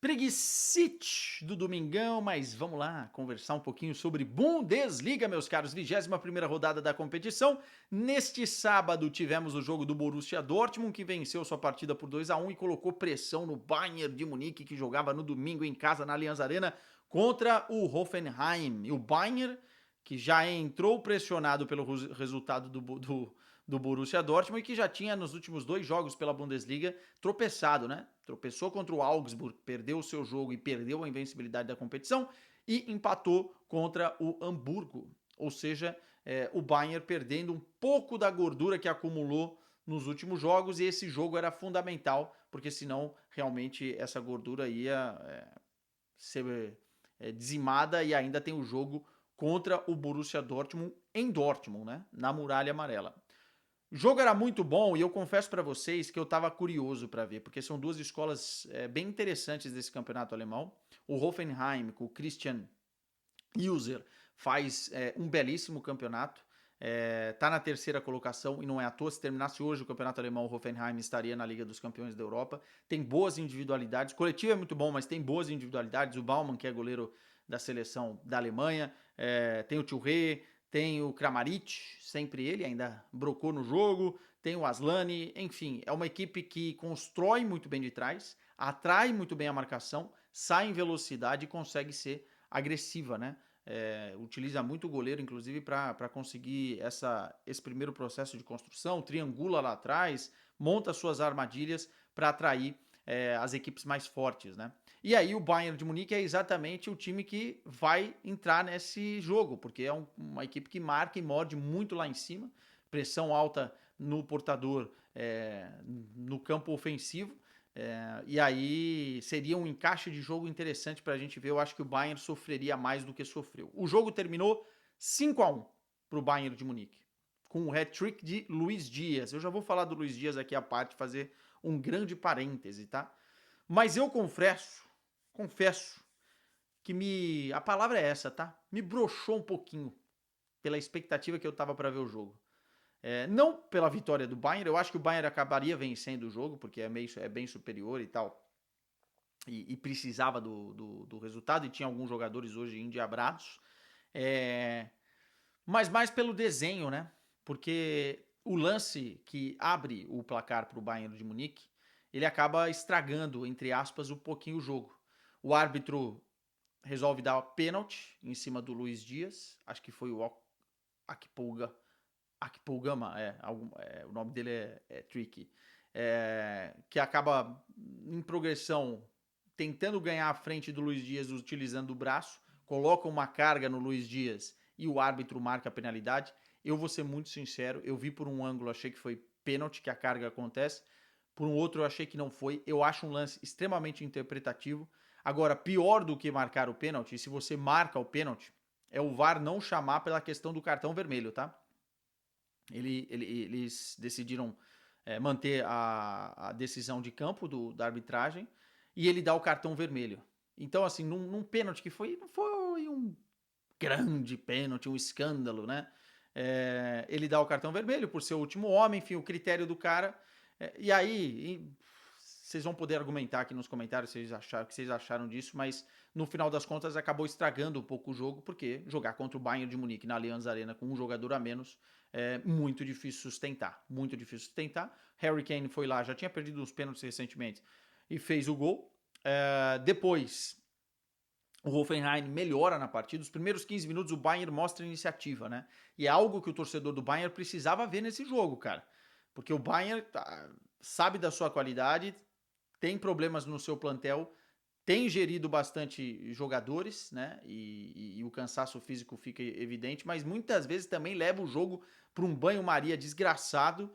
Preguicite do domingão, mas vamos lá conversar um pouquinho sobre Bundesliga, meus caros. 21ª rodada da competição. Neste sábado tivemos o jogo do Borussia Dortmund, que venceu sua partida por 2-1 e colocou pressão no Bayern de Munique, que jogava no domingo em casa na Allianz Arena contra o Hoffenheim. E o Bayern, que já entrou pressionado pelo resultado do Borussia Dortmund e que já tinha nos últimos 2 jogos pela Bundesliga tropeçado, né? Tropeçou contra o Augsburg, perdeu o seu jogo e perdeu a invencibilidade da competição e empatou contra o Hamburgo. Ou seja, o Bayern perdendo um pouco da gordura que acumulou nos últimos jogos e esse jogo era fundamental, porque senão realmente essa gordura ia ser dizimada e ainda tem o jogo contra o Borussia Dortmund em Dortmund, né? Na Muralha Amarela. O jogo era muito bom e eu confesso para vocês que eu estava curioso para ver, porque são duas escolas bem interessantes desse campeonato alemão. O Hoffenheim, com o Christian User, faz um belíssimo campeonato. Tá na terceira colocação e não é à toa. Se terminasse hoje o campeonato alemão, o Hoffenheim estaria na Liga dos Campeões da Europa. Tem boas individualidades. O coletivo é muito bom, mas tem boas individualidades. O Baumann, que é goleiro da seleção da Alemanha, tem o Touré, tem o Kramaric, sempre ele, ainda brocou no jogo, tem o Aslani, enfim, é uma equipe que constrói muito bem de trás, atrai muito bem a marcação, sai em velocidade e consegue ser agressiva, né? Utiliza muito o goleiro, inclusive, para conseguir esse primeiro processo de construção, triangula lá atrás, monta suas armadilhas para atrair as equipes mais fortes, né? E aí o Bayern de Munique é exatamente o time que vai entrar nesse jogo, porque é uma equipe que marca e morde muito lá em cima, pressão alta no portador, no campo ofensivo, e aí seria um encaixe de jogo interessante para a gente ver. Eu acho que o Bayern sofreria mais do que sofreu. O jogo terminou 5-1 para o Bayern de Munique, com o hat-trick de Luiz Dias. Eu já vou falar do Luiz Dias aqui à parte, fazer um grande parêntese, tá? Mas eu confesso que a palavra é essa, tá? Me broxou um pouquinho pela expectativa que eu tava para ver o jogo. Não pela vitória do Bayern, eu acho que o Bayern acabaria vencendo o jogo, porque é bem superior e tal, e precisava do resultado, e tinha alguns jogadores hoje endiabrados, mas mais pelo desenho, né? Porque o lance que abre o placar para o Bayern de Munique, ele acaba estragando, entre aspas, um pouquinho o jogo. O árbitro resolve dar pênalti em cima do Luiz Dias, acho que foi o Akpogama, o nome dele é tricky, que acaba em progressão tentando ganhar a frente do Luiz Dias utilizando o braço, coloca uma carga no Luiz Dias e o árbitro marca a penalidade. Eu vou ser muito sincero, eu vi por um ângulo, achei que foi pênalti, que a carga acontece, por um outro eu achei que não foi. Eu acho um lance extremamente interpretativo. Agora, pior do que marcar o pênalti, se você marca o pênalti, é o VAR não chamar pela questão do cartão vermelho, tá? Eles decidiram manter a decisão de campo da arbitragem e ele dá o cartão vermelho. Então, assim, num pênalti que não foi um grande pênalti, um escândalo, né? Ele dá o cartão vermelho por ser o último homem, enfim, o critério do cara. E aí, vocês vão poder argumentar aqui nos comentários o que vocês acharam disso, mas no final das contas acabou estragando um pouco o jogo, porque jogar contra o Bayern de Munique na Allianz Arena com um jogador a menos é muito difícil sustentar, muito difícil sustentar. Harry Kane foi lá, já tinha perdido uns pênaltis recentemente e fez o gol. Depois o Hoffenheim melhora na partida. Os primeiros 15 minutos o Bayern mostra iniciativa, né? E é algo que o torcedor do Bayern precisava ver nesse jogo, cara. Porque o Bayern sabe da sua qualidade, tem problemas no seu plantel, tem gerido bastante jogadores, né? E o cansaço físico fica evidente, mas muitas vezes também leva o jogo para um banho-maria desgraçado,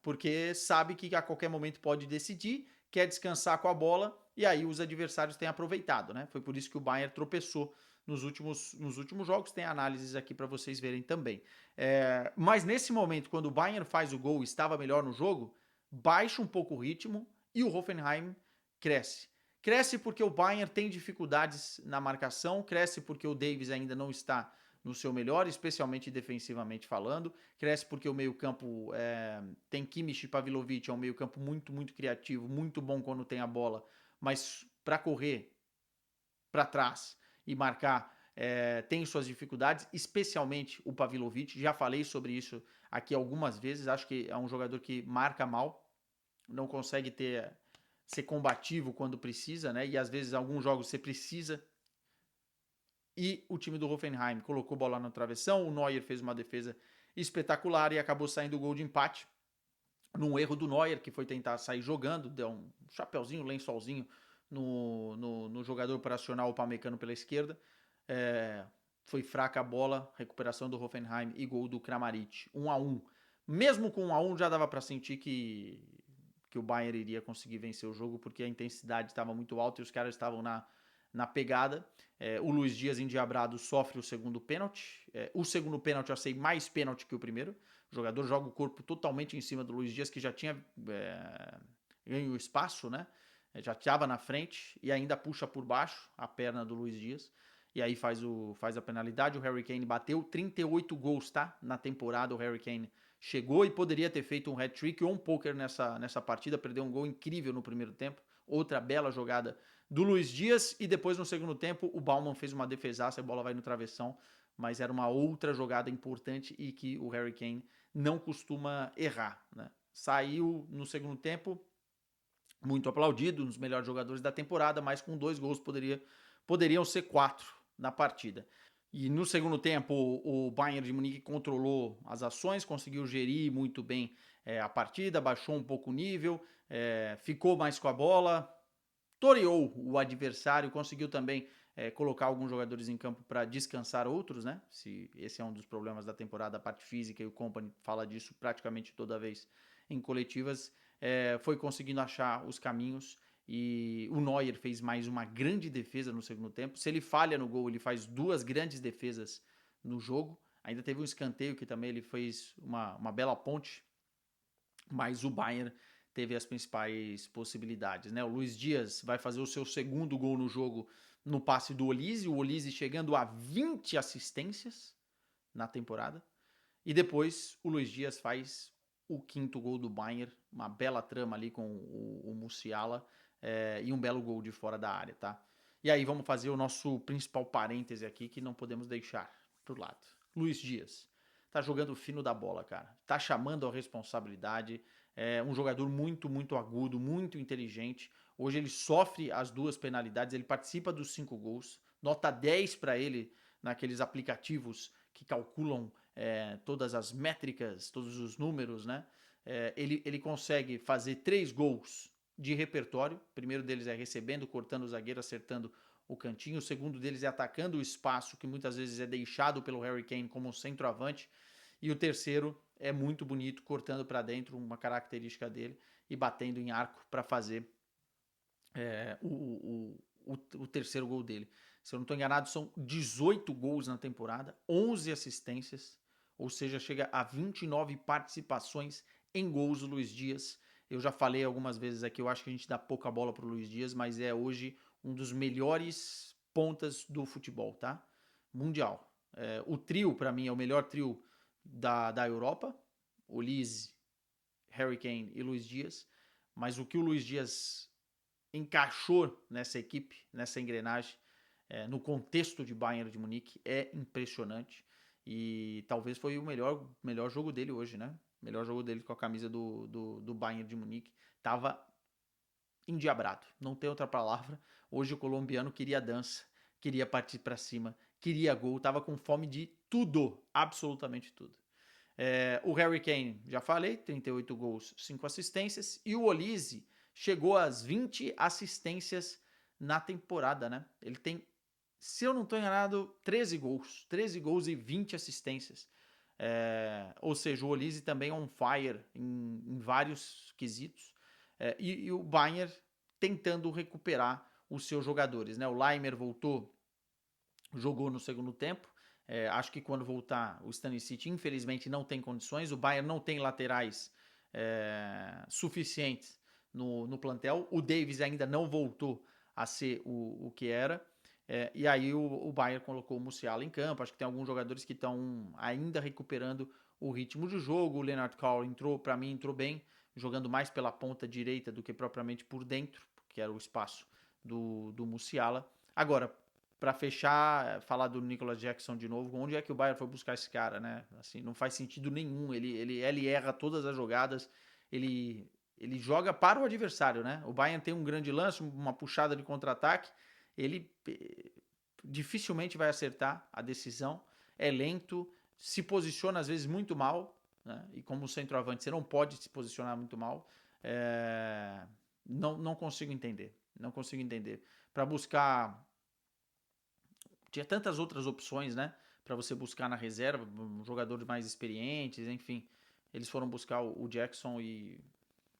porque sabe que a qualquer momento pode decidir, quer descansar com a bola, e aí os adversários têm aproveitado, né? Foi por isso que o Bayern tropeçou nos últimos jogos. Tem análises aqui para vocês verem também. Mas nesse momento, quando o Bayern faz o gol e estava melhor no jogo, baixa um pouco o ritmo e o Hoffenheim cresce. Cresce porque o Bayern tem dificuldades na marcação, cresce porque o Davis ainda não está no seu melhor, especialmente defensivamente falando, cresce porque o meio-campo tem Kimmich e Pavlovic, é um meio-campo muito, muito criativo, muito bom quando tem a bola, mas para correr para trás e marcar tem suas dificuldades, especialmente o Pavilovic. Já falei sobre isso aqui algumas vezes. Acho que é um jogador que marca mal, não consegue ser combativo quando precisa, né? E às vezes em alguns jogos você precisa. E o time do Hoffenheim colocou bola no travessão, o Neuer fez uma defesa espetacular e acabou saindo o gol de empate num erro do Neuer, que foi tentar sair jogando, deu um chapeuzinho, um lençolzinho no jogador operacional, o Pamecano pela esquerda. Foi fraca a bola, recuperação do Hoffenheim e gol do Kramaric, 1-1. Mesmo com 1-1 já dava para sentir que o Bayern iria conseguir vencer o jogo, porque a intensidade estava muito alta e os caras estavam na pegada. O Luiz Dias, endiabrado, sofre o segundo pênalti. O segundo pênalti eu achei mais pênalti que o primeiro. O jogador joga o corpo totalmente em cima do Luiz Dias, que já tinha ganho espaço, né? Já estava na frente e ainda puxa por baixo a perna do Luiz Dias. E aí faz a penalidade. O Harry Kane bateu 38 gols, tá? Na temporada o Harry Kane chegou e poderia ter feito um hat-trick ou um poker nessa partida. Perdeu um gol incrível no primeiro tempo. Outra bela jogada do Luiz Dias. E depois no segundo tempo o Baumann fez uma defesaça, a bola vai no travessão. Mas era uma outra jogada importante e que o Harry Kane não costuma errar, né? Saiu no segundo tempo, muito aplaudido, um dos melhores jogadores da temporada, mas com 2 gols poderiam ser 4 na partida. E no segundo tempo, o Bayern de Munique controlou as ações, conseguiu gerir muito bem a partida, baixou um pouco o nível, ficou mais com a bola, toreou o adversário, conseguiu também colocar alguns jogadores em campo para descansar outros, né? Esse é um dos problemas da temporada, a parte física, e o Kompany fala disso praticamente toda vez em coletivas. Foi conseguindo achar os caminhos e o Neuer fez mais uma grande defesa no segundo tempo. Se ele falha no gol, ele faz 2 grandes defesas no jogo. Ainda teve um escanteio que também ele fez uma bela ponte, mas o Bayern teve as principais possibilidades, né? O Luiz Dias vai fazer o seu segundo gol no jogo no passe do Olise, o Olise chegando a 20 assistências na temporada. E depois o Luiz Dias faz o 5º gol do Bayern, uma bela trama ali com o Musiala e um belo gol de fora da área, tá? E aí vamos fazer o nosso principal parêntese aqui que não podemos deixar pro lado. Luiz Dias tá jogando fino da bola, cara. Tá chamando a responsabilidade. É um jogador muito, muito agudo, muito inteligente. Hoje ele sofre as 2 penalidades, ele participa dos 5 gols. Nota 10 para ele naqueles aplicativos que calculam todas as métricas, todos os números, né? Ele consegue fazer 3 gols de repertório. O primeiro deles é recebendo, cortando o zagueiro, acertando o cantinho. O segundo deles é atacando o espaço, que muitas vezes é deixado pelo Harry Kane como centroavante. E o terceiro é muito bonito, cortando para dentro, uma característica dele, e batendo em arco para fazer o terceiro gol dele. Se eu não estou enganado, são 18 gols na temporada, 11 assistências, ou seja, chega a 29 participações em gols do Luiz Dias. Eu já falei algumas vezes aqui, eu acho que a gente dá pouca bola para o Luiz Dias, mas é hoje um dos melhores pontas do futebol, tá? Mundial. O trio, para mim, é o melhor trio da Europa. Olise, Harry Kane e Luiz Dias. Mas o que o Luiz Dias encaixou nessa equipe, nessa engrenagem, no contexto de Bayern de Munique, é impressionante. E talvez foi o melhor jogo dele hoje, né? Melhor jogo dele com a camisa do Bayern de Munique. Tava endiabrado, não tem outra palavra. Hoje o colombiano queria dança, queria partir para cima, queria gol, tava com fome de tudo, absolutamente tudo. O Harry Kane, já falei, 38 gols, 5 assistências. E o Olise chegou às 20 assistências na temporada, né? Ele tem, se eu não estou enganado, 13 gols e 20 assistências. Ou seja, o Olise também é on fire em vários quesitos. E o Bayern tentando recuperar os seus jogadores, né? O Laimer voltou, jogou no segundo tempo. Acho que quando voltar o Stanisic, infelizmente, não tem condições. O Bayern não tem laterais suficientes no plantel. O Davis ainda não voltou a ser o que era. E aí o Bayern colocou o Musiala em campo. Acho que tem alguns jogadores que estão ainda recuperando o ritmo de jogo. O Leonard Cole entrou, para mim, entrou bem, jogando mais pela ponta direita do que propriamente por dentro, que era o espaço do Musiala. Agora, para fechar, falar do Nicolas Jackson de novo, onde é que o Bayern foi buscar esse cara, né? Assim, não faz sentido nenhum. Ele erra todas as jogadas, ele joga para o adversário, né? O Bayern tem um grande lance, uma puxada de contra-ataque, ele dificilmente vai acertar a decisão, é lento, se posiciona às vezes muito mal, né? E como centroavante você não pode se posicionar muito mal. Não consigo entender. Não consigo entender. Para buscar. Tinha tantas outras opções, né? Para você buscar na reserva, jogadores mais experientes, enfim. Eles foram buscar o Jackson e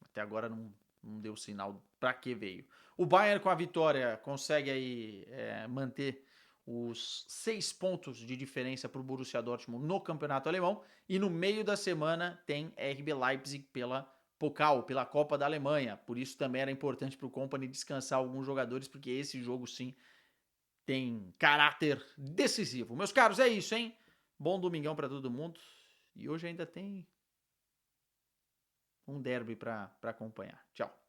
até agora não deu sinal para que veio. O Bayern, com a vitória, consegue aí manter os 6 pontos de diferença para o Borussia Dortmund no campeonato alemão. E no meio da semana tem RB Leipzig pela Pokal, pela Copa da Alemanha. Por isso também era importante para o Kompany descansar alguns jogadores, porque esse jogo sim tem caráter decisivo. Meus caros, é isso, hein? Bom domingão para todo mundo. E hoje ainda tem um derby para acompanhar. Tchau.